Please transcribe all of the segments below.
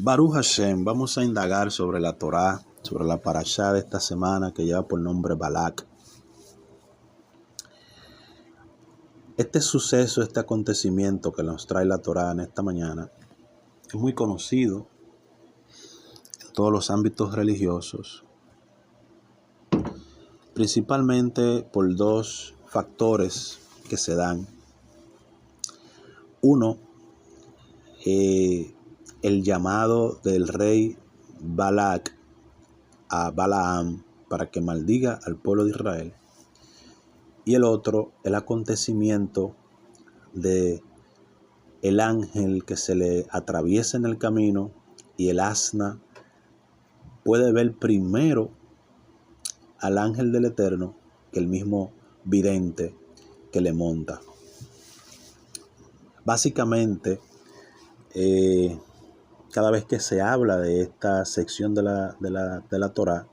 Baruch Hashem, vamos a indagar sobre la Torá, sobre la parashá de esta semana que lleva por nombre Balak. Este suceso, este acontecimiento que nos trae la Torá en esta mañana, es muy conocido en todos los ámbitos religiosos, principalmente por dos factores que se dan. Uno, el llamado del rey Balak a Balaam para que maldiga al pueblo de Israel. Y el otro, el acontecimiento de el ángel que se le atraviesa en el camino y el asna puede ver primero al ángel del Eterno que el mismo vidente que le monta. Básicamente, cada vez que se habla de esta sección de la Torá,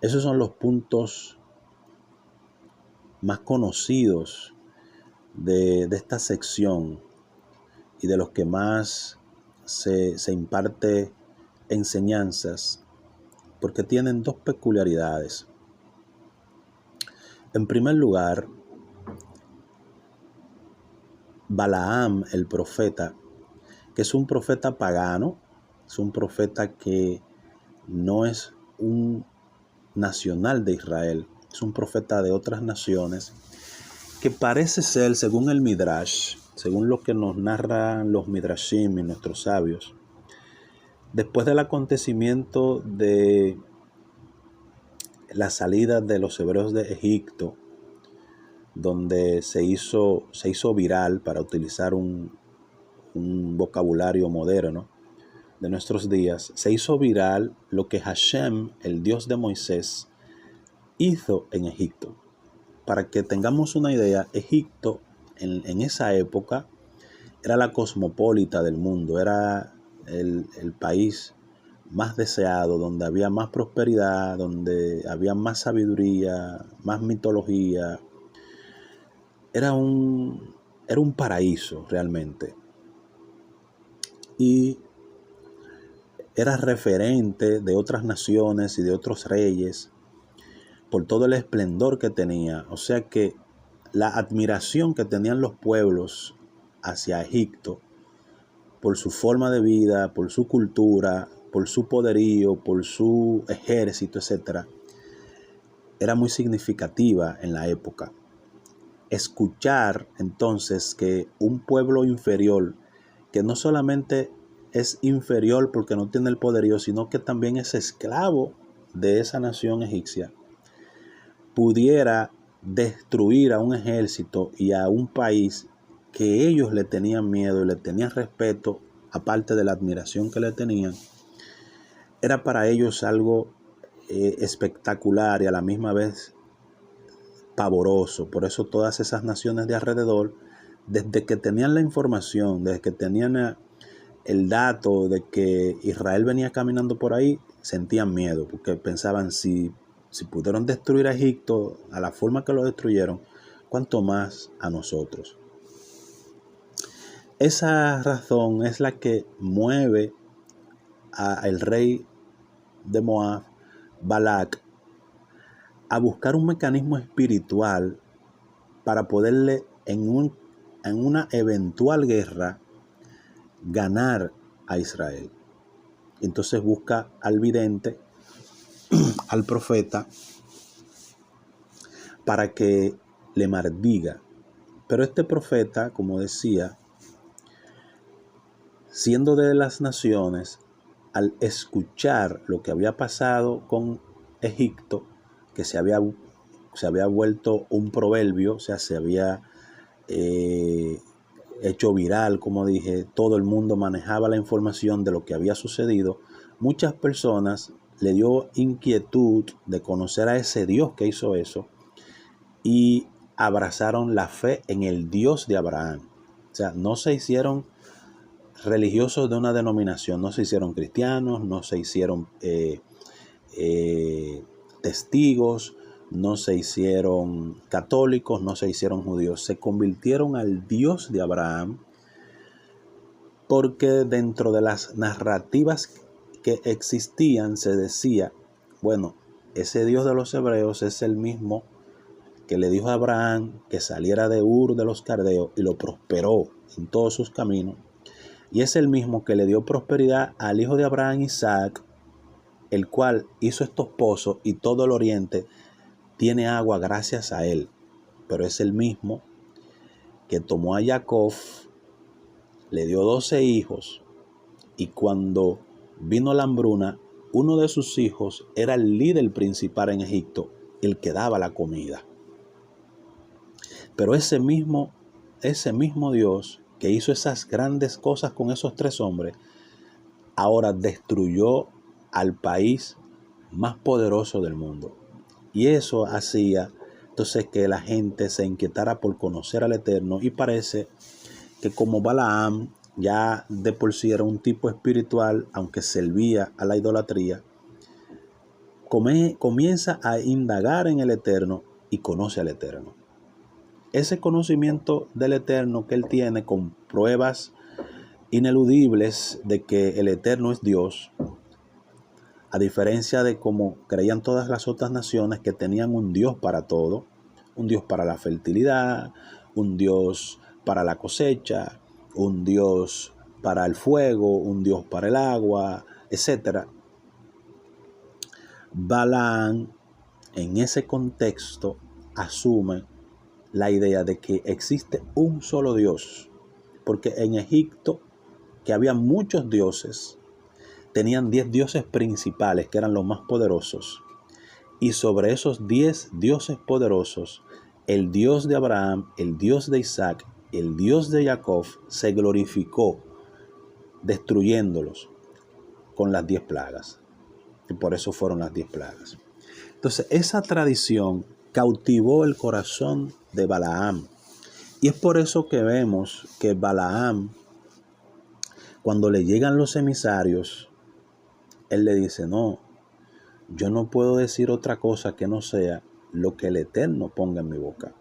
esos son los puntos más conocidos de esta sección y de los que más se imparte enseñanzas, porque tienen dos peculiaridades. En primer lugar, Balaam, el profeta, que es un profeta pagano, es un profeta que no es un nacional de Israel, es un profeta de otras naciones, que parece ser, según el Midrash, según lo que nos narran los Midrashim y nuestros sabios, después del acontecimiento de la salida de los hebreos de Egipto, donde se hizo viral, para utilizar un vocabulario moderno de nuestros días, se hizo viral lo que Hashem, el Dios de Moisés, hizo en Egipto. Para que tengamos una idea, Egipto en esa época era la cosmopolita del mundo, era el país más deseado, donde había más prosperidad, donde había más sabiduría, más mitología. Era un paraíso realmente. Y era referente de otras naciones y de otros reyes por todo el esplendor que tenía. O sea que la admiración que tenían los pueblos hacia Egipto por su forma de vida, por su cultura, por su poderío, por su ejército, etc., era muy significativa en la época. Escuchar entonces que un pueblo inferior, que no solamente es inferior porque no tiene el poderío, sino que también es esclavo de esa nación egipcia, pudiera destruir a un ejército y a un país que ellos le tenían miedo y le tenían respeto, aparte de la admiración que le tenían, era para ellos algo espectacular y a la misma vez pavoroso. Por eso todas esas naciones de alrededor, desde que tenían la información, desde que tenían el dato de que Israel venía caminando por ahí, sentían miedo, porque pensaban, si pudieron destruir a Egipto a la forma que lo destruyeron, cuánto más a nosotros. Esa razón es la que mueve al rey de Moab, Balak, a buscar un mecanismo espiritual para poderle en una eventual guerra ganar a Israel. Entonces busca al vidente, al profeta, para que le maldiga. Pero este profeta, como decía, siendo de las naciones, al escuchar lo que había pasado con Egipto, que se había vuelto un proverbio, o sea, se había hecho viral, como dije, todo el mundo manejaba la información de lo que había sucedido. Muchas personas le dio inquietud de conocer a ese Dios que hizo eso y abrazaron la fe en el Dios de Abraham. O sea, no se hicieron religiosos de una denominación, no se hicieron cristianos, no se hicieron testigos, no se hicieron católicos, no se hicieron judíos, se convirtieron al Dios de Abraham porque dentro de las narrativas que existían se decía, bueno, ese Dios de los hebreos es el mismo que le dijo a Abraham que saliera de Ur de los Caldeos y lo prosperó en todos sus caminos. Y es el mismo que le dio prosperidad al hijo de Abraham, Isaac, el cual hizo estos pozos y todo el oriente tiene agua gracias a él. Pero es el mismo que tomó a Jacob, le dio 12 hijos y cuando vino la hambruna, uno de sus hijos era el líder principal en Egipto, el que daba la comida. Pero ese mismo Dios que hizo esas grandes cosas con esos 3 hombres, ahora destruyó al país más poderoso del mundo. Y eso hacía entonces que la gente se inquietara por conocer al Eterno, y parece que como Balaam ya de por sí era un tipo espiritual, aunque servía a la idolatría, comienza a indagar en el Eterno y conoce al Eterno. Ese conocimiento del Eterno que él tiene con pruebas ineludibles de que el Eterno es Dios, a diferencia de como creían todas las otras naciones que tenían un Dios para todo, un Dios para la fertilidad, un Dios para la cosecha, un Dios para el fuego, un Dios para el agua, etc. Balaam en ese contexto asume la idea de que existe un solo Dios, porque en Egipto, que había muchos dioses, tenían 10 dioses principales que eran los más poderosos, y sobre esos 10 dioses poderosos, el Dios de Abraham, el Dios de Isaac, el Dios de Jacob se glorificó destruyéndolos con las 10 plagas, y por eso fueron las 10 plagas. Entonces esa tradición cautivó el corazón de Balaam, y es por eso que vemos que Balaam, cuando le llegan los emisarios, él le dice, no, yo no puedo decir otra cosa que no sea lo que el Eterno ponga en mi boca.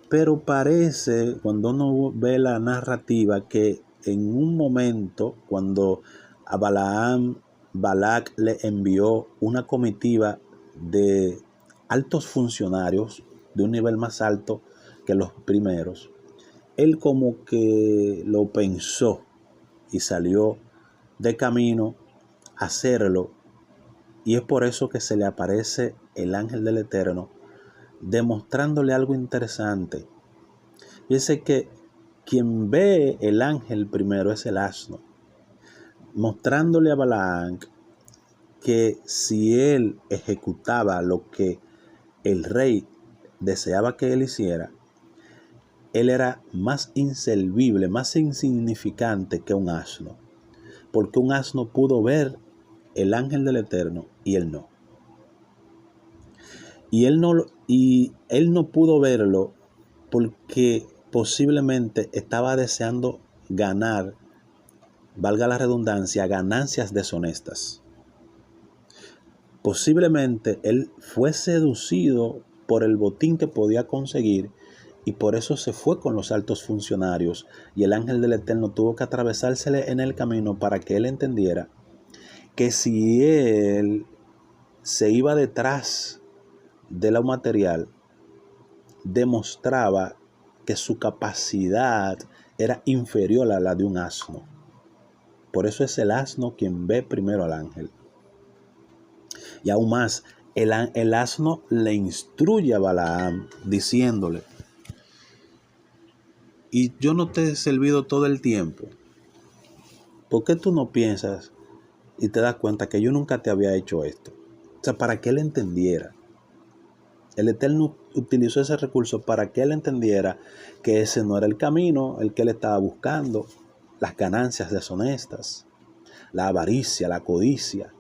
Pero parece, cuando uno ve la narrativa, que en un momento, cuando a Balac le envió una comitiva de altos funcionarios, de un nivel más alto que los primeros, él como que lo pensó y salió de camino a hacerlo. Y es por eso que se le aparece el ángel del Eterno, demostrándole algo interesante. Dice que quien ve el ángel primero es el asno, mostrándole a Balaam que si él ejecutaba lo que el rey deseaba que él hiciera, él era más inservible, más insignificante que un asno, porque un asno pudo ver el ángel del Eterno y él no. Y él no pudo verlo porque posiblemente estaba deseando ganar, valga la redundancia, ganancias deshonestas. Posiblemente él fue seducido por el botín que podía conseguir y por eso se fue con los altos funcionarios, y el ángel del Eterno tuvo que atravesársele en el camino para que él entendiera que si él se iba detrás de lo material, demostraba que su capacidad era inferior a la de un asno. Por eso es el asno quien ve primero al ángel. Y aún más, el asno le instruye a Balaam diciéndole, y yo no te he servido todo el tiempo, ¿por qué tú no piensas y te das cuenta que yo nunca te había hecho esto? O sea, para que él entendiera. El Eterno utilizó ese recurso para que él entendiera que ese no era el camino, el que él estaba buscando, las ganancias deshonestas, la avaricia, la codicia.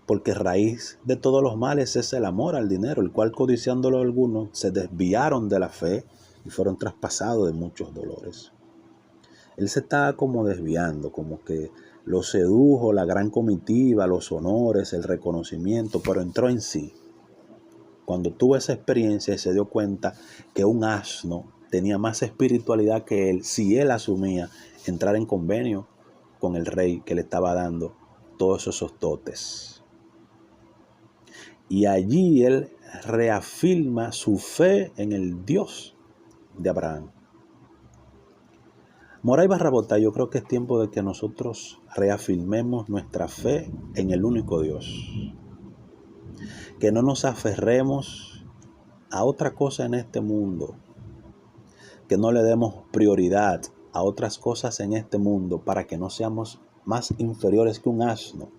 Porque raíz de todos los males es el amor al dinero, el cual codiciándolo algunos se desviaron de la fe y fueron traspasados de muchos dolores. Él se estaba como desviando, como que lo sedujo la gran comitiva, los honores, el reconocimiento, pero entró en sí. Cuando tuvo esa experiencia y se dio cuenta que un asno tenía más espiritualidad que él si él asumía entrar en convenio con el rey que le estaba dando todos esos dotes. Y allí él reafirma su fe en el Dios de Abraham. Moray Barrabota, yo creo que es tiempo de que nosotros reafirmemos nuestra fe en el único Dios. Que no nos aferremos a otra cosa en este mundo. Que no le demos prioridad a otras cosas en este mundo para que no seamos más inferiores que un asno.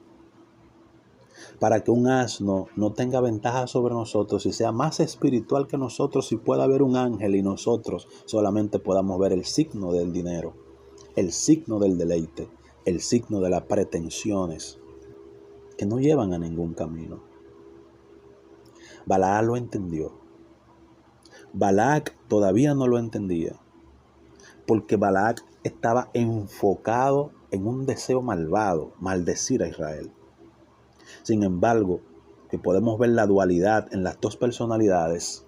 Para que un asno no tenga ventaja sobre nosotros y sea más espiritual que nosotros y pueda ver un ángel y nosotros solamente podamos ver el signo del dinero, el signo del deleite, el signo de las pretensiones que no llevan a ningún camino. Balac lo entendió. Balac todavía no lo entendía, porque Balac estaba enfocado en un deseo malvado, maldecir a Israel. Sin embargo, que podemos ver la dualidad en las dos personalidades,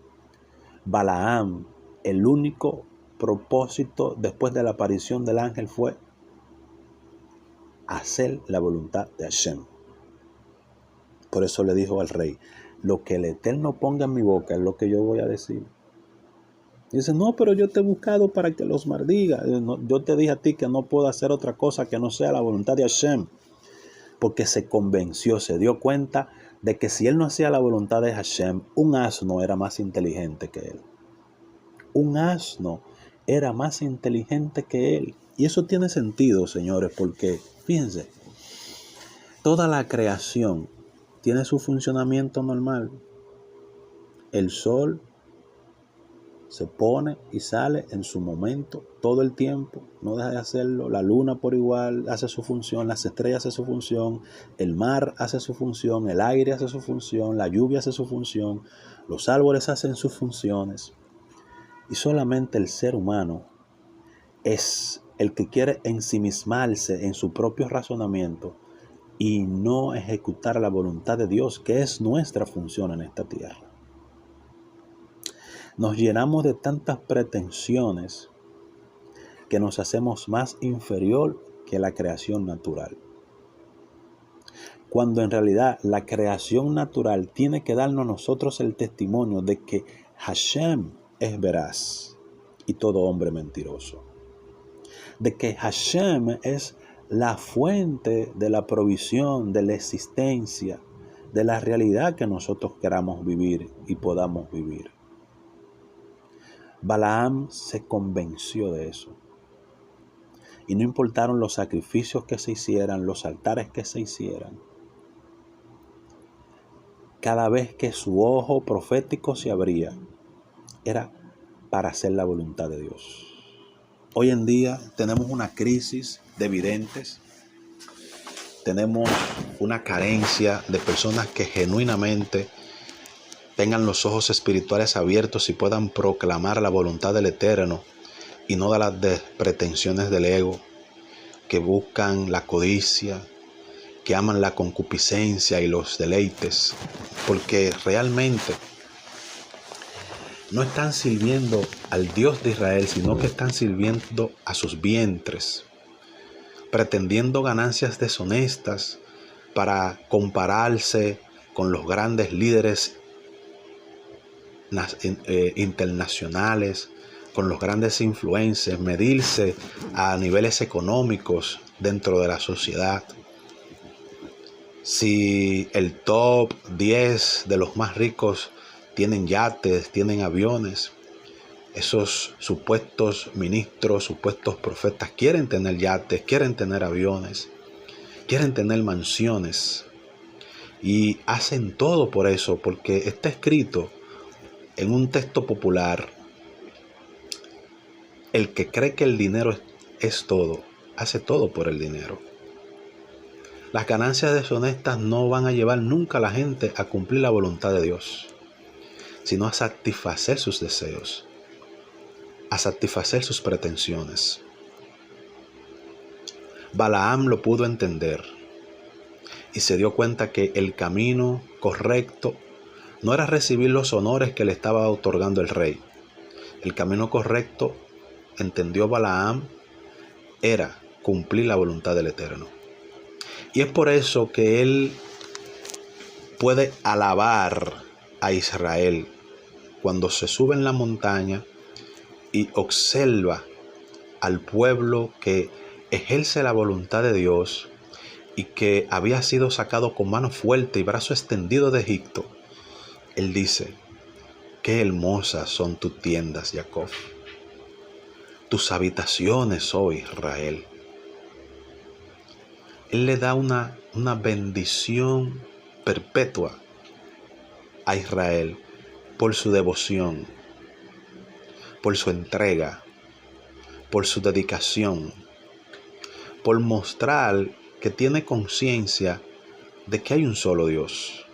Balaam, el único propósito después de la aparición del ángel fue hacer la voluntad de Hashem. Por eso le dijo al rey, lo que el Eterno ponga en mi boca es lo que yo voy a decir. Y dice, no, pero yo te he buscado para que los maldiga. Yo te dije a ti que no puedo hacer otra cosa que no sea la voluntad de Hashem. Porque se convenció, se dio cuenta de que si él no hacía la voluntad de Hashem, un asno era más inteligente que él. Un asno era más inteligente que él. Y eso tiene sentido, señores, porque fíjense, toda la creación tiene su funcionamiento normal. El sol se pone y sale en su momento, todo el tiempo, no deja de hacerlo. La luna por igual hace su función, las estrellas hacen su función, el mar hace su función, el aire hace su función, la lluvia hace su función, los árboles hacen sus funciones. Y solamente el ser humano es el que quiere ensimismarse en su propio razonamiento y no ejecutar la voluntad de Dios, que es nuestra función en esta tierra. Nos llenamos de tantas pretensiones que nos hacemos más inferior que la creación natural. Cuando en realidad la creación natural tiene que darnos a nosotros el testimonio de que Hashem es veraz y todo hombre mentiroso. De que Hashem es la fuente de la provisión, de la existencia, de la realidad que nosotros queramos vivir y podamos vivir. Balaam se convenció de eso. Y no importaron los sacrificios que se hicieran, los altares que se hicieran. Cada vez que su ojo profético se abría, era para hacer la voluntad de Dios. Hoy en día tenemos una crisis de videntes. Tenemos una carencia de personas que genuinamente tengan los ojos espirituales abiertos y puedan proclamar la voluntad del Eterno y no de las pretensiones del ego, que buscan la codicia, que aman la concupiscencia y los deleites, porque realmente no están sirviendo al Dios de Israel, sino que están sirviendo a sus vientres, pretendiendo ganancias deshonestas para compararse con los grandes líderes internacionales, con los grandes influencers, medirse a niveles económicos dentro de la sociedad. Si el top 10 de los más ricos tienen yates, tienen aviones, esos supuestos ministros, supuestos profetas quieren tener yates, quieren tener aviones, quieren tener mansiones y hacen todo por eso, porque está escrito en un texto popular: el que cree que el dinero es todo, hace todo por el dinero. Las ganancias deshonestas no van a llevar nunca a la gente a cumplir la voluntad de Dios, sino a satisfacer sus deseos, a satisfacer sus pretensiones. Balaam lo pudo entender y se dio cuenta que el camino correcto no era recibir los honores que le estaba otorgando el rey, El camino correcto, entendió Balaam, era cumplir la voluntad del Eterno. Y es por eso que él puede alabar a Israel cuando se sube en la montaña y observa al pueblo que ejerce la voluntad de Dios y que había sido sacado con mano fuerte y brazo extendido de Egipto. Él dice: qué hermosas son tus tiendas, Jacob, tus habitaciones, oh Israel. Él le da una bendición perpetua a Israel por su devoción, por su entrega, por su dedicación, por mostrar que tiene conciencia de que hay un solo Dios,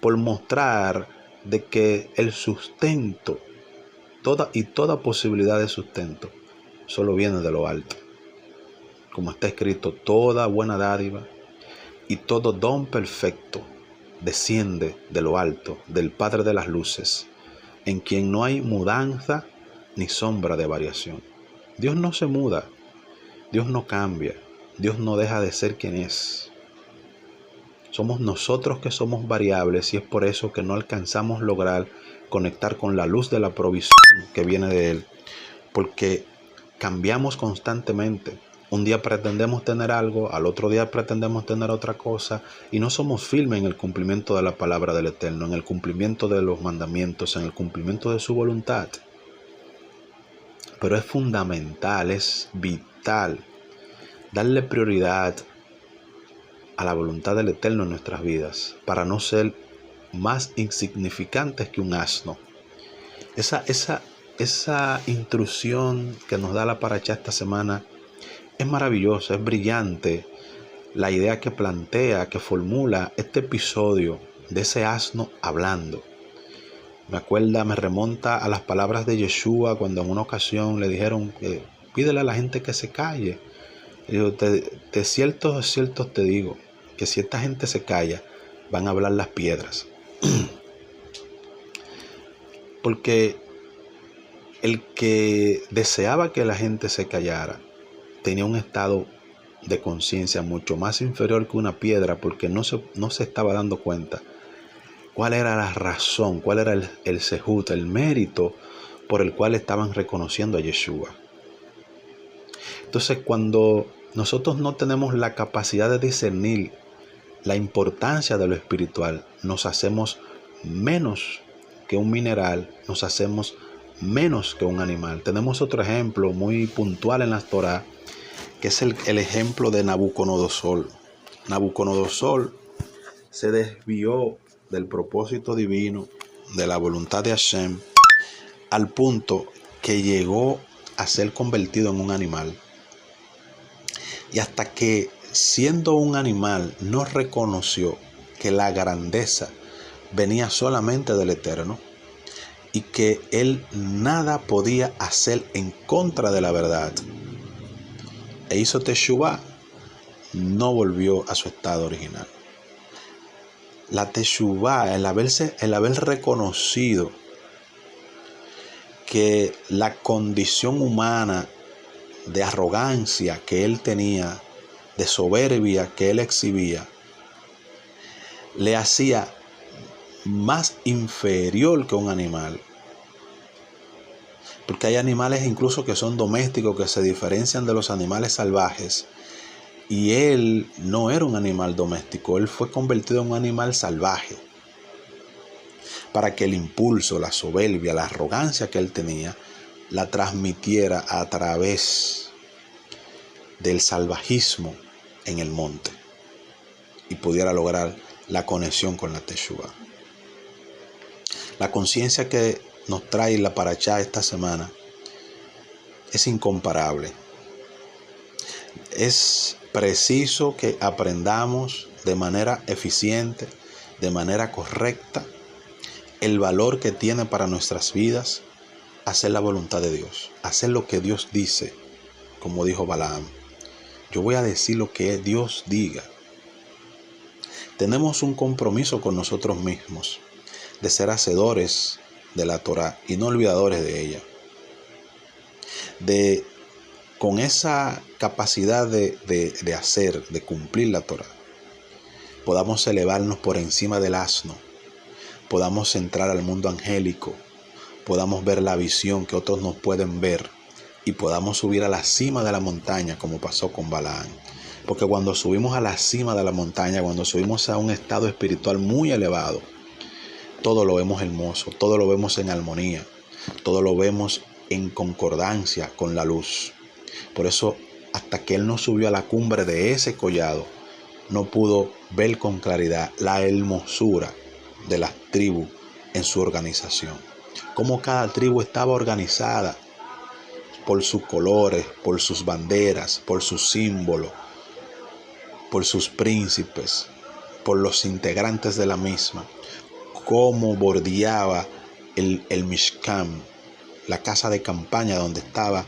por mostrar de que el sustento, toda posibilidad de sustento, solo viene de lo alto. Como está escrito, toda buena dádiva y todo don perfecto desciende de lo alto, del Padre de las luces, en quien no hay mudanza ni sombra de variación. Dios no se muda, Dios no cambia, Dios no deja de ser quien es. Somos nosotros que somos variables y es por eso que no alcanzamos lograr conectar con la luz de la provisión que viene de Él, porque cambiamos constantemente. Un día pretendemos tener algo, al otro día pretendemos tener otra cosa y no somos firmes en el cumplimiento de la palabra del Eterno, en el cumplimiento de los mandamientos, en el cumplimiento de su voluntad. Pero es fundamental, es vital darle prioridad a la voluntad del Eterno en nuestras vidas para no ser más insignificantes que un asno. Esa instrucción que nos da la Parashá esta semana es maravillosa, es brillante. La idea que plantea, que formula este episodio de ese asno hablando. Me remonta a las palabras de Yeshua cuando en una ocasión le dijeron: pídele a la gente que se calle. Y digo, de cierto te digo, que si esta gente se calla, van a hablar las piedras. Porque el que deseaba que la gente se callara tenía un estado de conciencia mucho más inferior que una piedra, porque no se estaba dando cuenta cuál era la razón, cuál era el sehut, el mérito por el cual estaban reconociendo a Yeshua. Entonces, cuando nosotros no tenemos la capacidad de discernir la importancia de lo espiritual, nos hacemos menos que un mineral, nos hacemos menos que un animal. Tenemos otro ejemplo muy puntual en la Torá, que es el ejemplo de Nabucodonosor. Nabucodonosor se desvió del propósito divino, de la voluntad de Hashem, al punto que llegó a ser convertido en un animal. Y hasta que, siendo un animal, no reconoció que la grandeza venía solamente del Eterno y que él nada podía hacer en contra de la verdad, e hizo Teshuvá, no volvió a su estado original. La Teshuvá, el haber reconocido que la condición humana de arrogancia que él tenía, de soberbia que él exhibía, le hacía más inferior que un animal. Porque hay animales incluso que son domésticos, que se diferencian de los animales salvajes. Y él no era un animal doméstico, él fue convertido en un animal salvaje. Para que el impulso, la soberbia, la arrogancia que él tenía, la transmitiera a través del salvajismo en el monte y pudiera lograr la conexión con la Teshuvá. La conciencia que nos trae la Parashá esta semana es incomparable. Es preciso que aprendamos de manera eficiente, de manera correcta, el valor que tiene para nuestras vidas hacer la voluntad de Dios, hacer lo que Dios dice, como dijo Balaam. Yo voy a decir lo que Dios diga. Tenemos un compromiso con nosotros mismos de ser hacedores de la Torá y no olvidadores de ella. Con esa capacidad de hacer, de cumplir la Torá, podamos elevarnos por encima del asno, podamos entrar al mundo angélico, podamos ver la visión que otros no pueden ver y podamos subir a la cima de la montaña como pasó con Balaam. Porque cuando subimos a la cima de la montaña, cuando subimos a un estado espiritual muy elevado, todo lo vemos hermoso, todo lo vemos en armonía, todo lo vemos en concordancia con la luz. Por eso, hasta que él no subió a la cumbre de ese collado, no pudo ver con claridad la hermosura de las tribus en su organización. Cómo cada tribu estaba organizada por sus colores, por sus banderas, por sus símbolos, por sus príncipes, por los integrantes de la misma. Cómo bordeaba el Mishkan, la casa de campaña donde estaba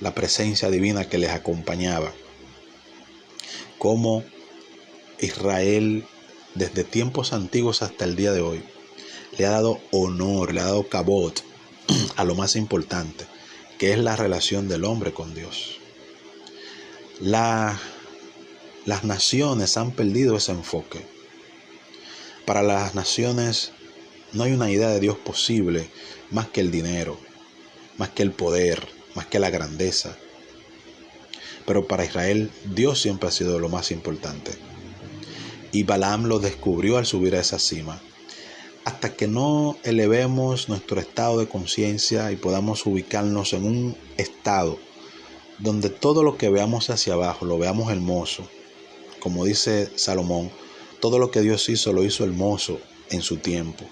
la presencia divina que les acompañaba. Cómo Israel, desde tiempos antiguos hasta el día de hoy, le ha dado honor, le ha dado kabod a lo más importante, que es la relación del hombre con Dios. Las naciones han perdido ese enfoque. Para las naciones no hay una idea de Dios posible más que el dinero, más que el poder, más que la grandeza. Pero para Israel, Dios siempre ha sido lo más importante. Y Balaam lo descubrió al subir a esa cima. Hasta que no elevemos nuestro estado de conciencia y podamos ubicarnos en un estado donde todo lo que veamos hacia abajo lo veamos hermoso. Como dice Salomón, todo lo que Dios hizo lo hizo hermoso en su tiempo.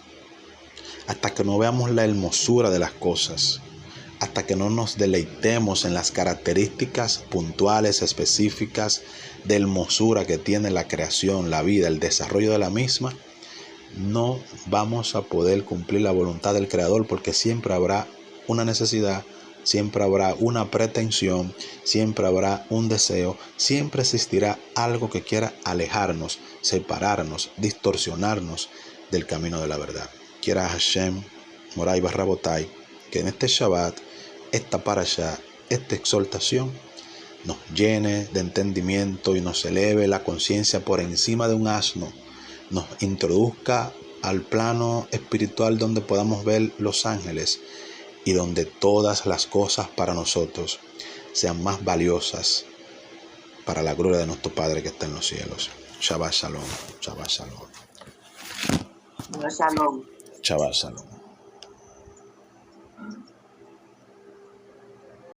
Hasta que no veamos la hermosura de las cosas, hasta que no nos deleitemos en las características puntuales, específicas de hermosura que tiene la creación, la vida, el desarrollo de la misma, no vamos a poder cumplir la voluntad del Creador, porque siempre habrá una necesidad, siempre habrá una pretensión, siempre habrá un deseo, siempre existirá algo que quiera alejarnos, separarnos, distorsionarnos del camino de la verdad. Quiera Hashem, Moray Barrabotai, que en este Shabbat, esta parashá, esta exhortación nos llene de entendimiento y nos eleve la conciencia por encima de un asno, nos introduzca al plano espiritual donde podamos ver los ángeles y donde todas las cosas para nosotros sean más valiosas para la gloria de nuestro Padre que está en los cielos. Shabbat Shalom, Shabbat Shalom. Shalom. Shabbat Shalom.